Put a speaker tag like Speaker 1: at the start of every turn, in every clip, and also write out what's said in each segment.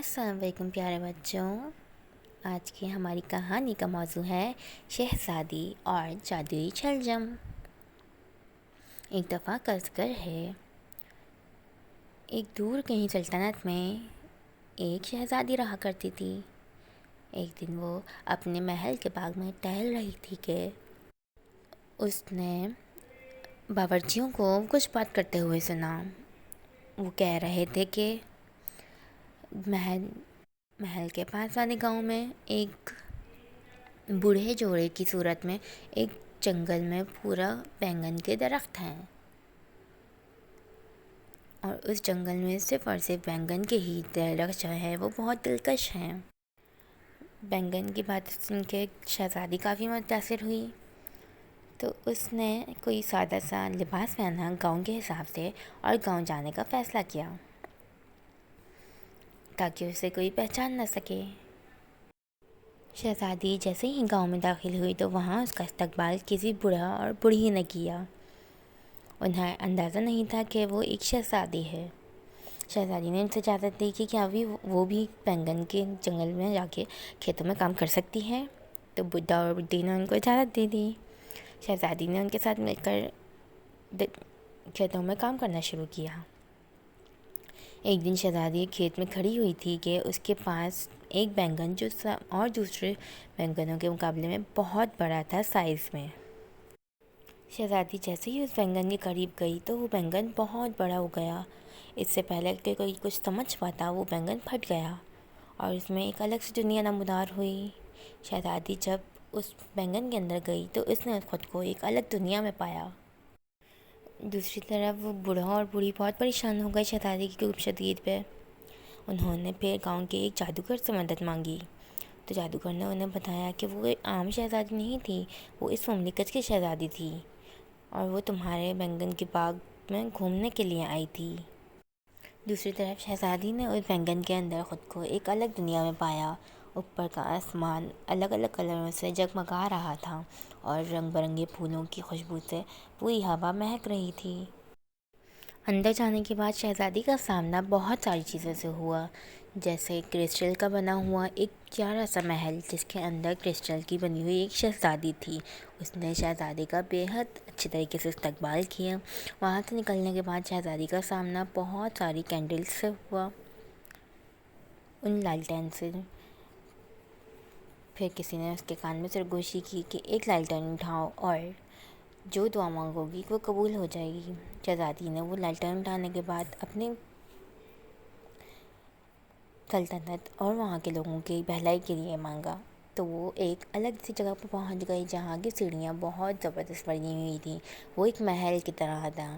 Speaker 1: السلام علیکم پیارے بچوں، آج کی ہماری کہانی کا موضوع ہے شہزادی اور جادوئی شلجم۔ ایک دفعہ کا ذکر ہے، ایک دور کہیں سلطنت میں ایک شہزادی رہا کرتی تھی۔ ایک دن وہ اپنے محل کے باغ میں ٹہل رہی تھی کہ اس نے باورچیوں کو کچھ بات کرتے ہوئے سنا۔ وہ کہہ رہے تھے کہ محل کے پاس والے گاؤں میں ایک بوڑھے جوڑے کی صورت میں ایک جنگل میں پورا بینگن کے درخت ہیں، اور اس جنگل میں صرف اور صرف بینگن کے ہی درخت جو ہے وہ بہت دلکش ہیں۔ بینگن کی بات سن کے شہزادی کافی متاثر ہوئی، تو اس نے کوئی سادہ سا لباس پہنا گاؤں کے حساب سے اور گاؤں جانے کا فیصلہ کیا تاکہ اسے کوئی پہچان نہ سکے۔ شہزادی جیسے ہی گاؤں میں داخل ہوئی تو وہاں اس کا استقبال کسی بوڑھا اور بوڑھی نے کیا۔ انہیں اندازہ نہیں تھا کہ وہ ایک شہزادی ہے۔ شہزادی نے ان سے اجازت لی کہ کیا وہ بھی بینگن کے جنگل میں جا کے کھیتوں میں کام کر سکتی ہے، تو بڈھا اور بڈھی نے ان کو اجازت دے دی۔ شہزادی نے ان کے ساتھ مل کر کھیتوں میں کام کرنا شروع کیا۔ ایک دن شہزادی کھیت میں کھڑی ہوئی تھی کہ اس کے پاس ایک بینگن جو اور دوسرے بینگنوں کے مقابلے میں بہت بڑا تھا سائز میں۔ شہزادی جیسے ہی اس بینگن کے قریب گئی تو وہ بینگن بہت بڑا ہو گیا۔ اس سے پہلے کہ کوئی کچھ سمجھ پاتا وہ بینگن پھٹ گیا اور اس میں ایک الگ سی دنیا نمودار ہوئی۔ شہزادی جب اس بینگن کے اندر گئی تو اس نے خود کو ایک الگ دنیا میں پایا۔ دوسری طرف وہ بوڑھا اور بوڑھی بہت پریشان ہو گئے شہزادی کی گمشدگی پہ۔ انہوں نے پھر گاؤں کے ایک جادوگر سے مدد مانگی، تو جادوگر نے انہیں بتایا کہ وہ ایک عام شہزادی نہیں تھی، وہ اس مملکت کی شہزادی تھی اور وہ تمہارے بینگن کے باغ میں گھومنے کے لیے آئی تھی۔ دوسری طرف شہزادی نے اس بینگن کے اندر خود کو ایک الگ دنیا میں پایا۔ اوپر کا آسمان الگ الگ کلروں سے جگمگا رہا تھا اور رنگ برنگے پھولوں کی خوشبو سے پوری ہوا مہک رہی تھی۔ اندر جانے کے بعد شہزادی کا سامنا بہت ساری چیزوں سے ہوا، جیسے کرسٹل کا بنا ہوا ایک پیارا سا محل جس کے اندر کرسٹل کی بنی ہوئی ایک شہزادی تھی۔ اس نے شہزادی کا بے حد اچھے طریقے سے استقبال کیا۔ وہاں سے نکلنے کے بعد شہزادی کا سامنا بہت ساری کینڈلز سے ہوا، ان لالٹین سے۔ پھر کسی نے اس کے کان میں سرگوشی کی کہ ایک لالٹین اٹھاؤ اور جو دعا مانگو گی وہ قبول ہو جائے گی۔ شہزادی نے وہ لالٹین اٹھانے کے بعد اپنی سلطنت اور وہاں کے لوگوں کی بھلائی کے لیے مانگا، تو وہ ایک الگ سی جگہ پر پہنچ گئی جہاں کی سیڑھیاں بہت زبردست بنی ہوئی تھیں۔ وہ ایک محل کی طرح تھا۔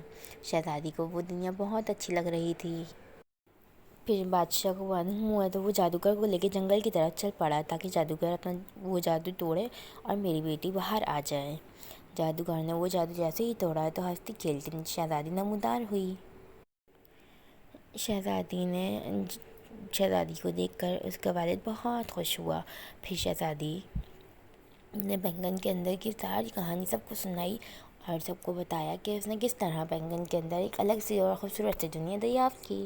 Speaker 1: شہزادی کو وہ دنیا بہت اچھی لگ رہی تھی۔ پھر بادشاہ کو معلوم ہوا تو وہ جادوگر کو لے کے جنگل کی طرف چل پڑا تاکہ جادوگر اپنا وہ جادو توڑے اور میری بیٹی باہر آ جائے۔ جادوگر نے وہ جادو جیسے ہی توڑا تو ہنستی کھیلتی شہزادی نمودار ہوئی۔ شہزادی کو دیکھ کر اس کا والد بہت خوش ہوا۔ پھر شہزادی نے بینگن کے اندر کی ساری کہانی سب کو سنائی اور سب کو بتایا کہ اس نے کس طرح بینگن کے اندر ایک الگ سی اور خوبصورت سی دنیا دریافت کی۔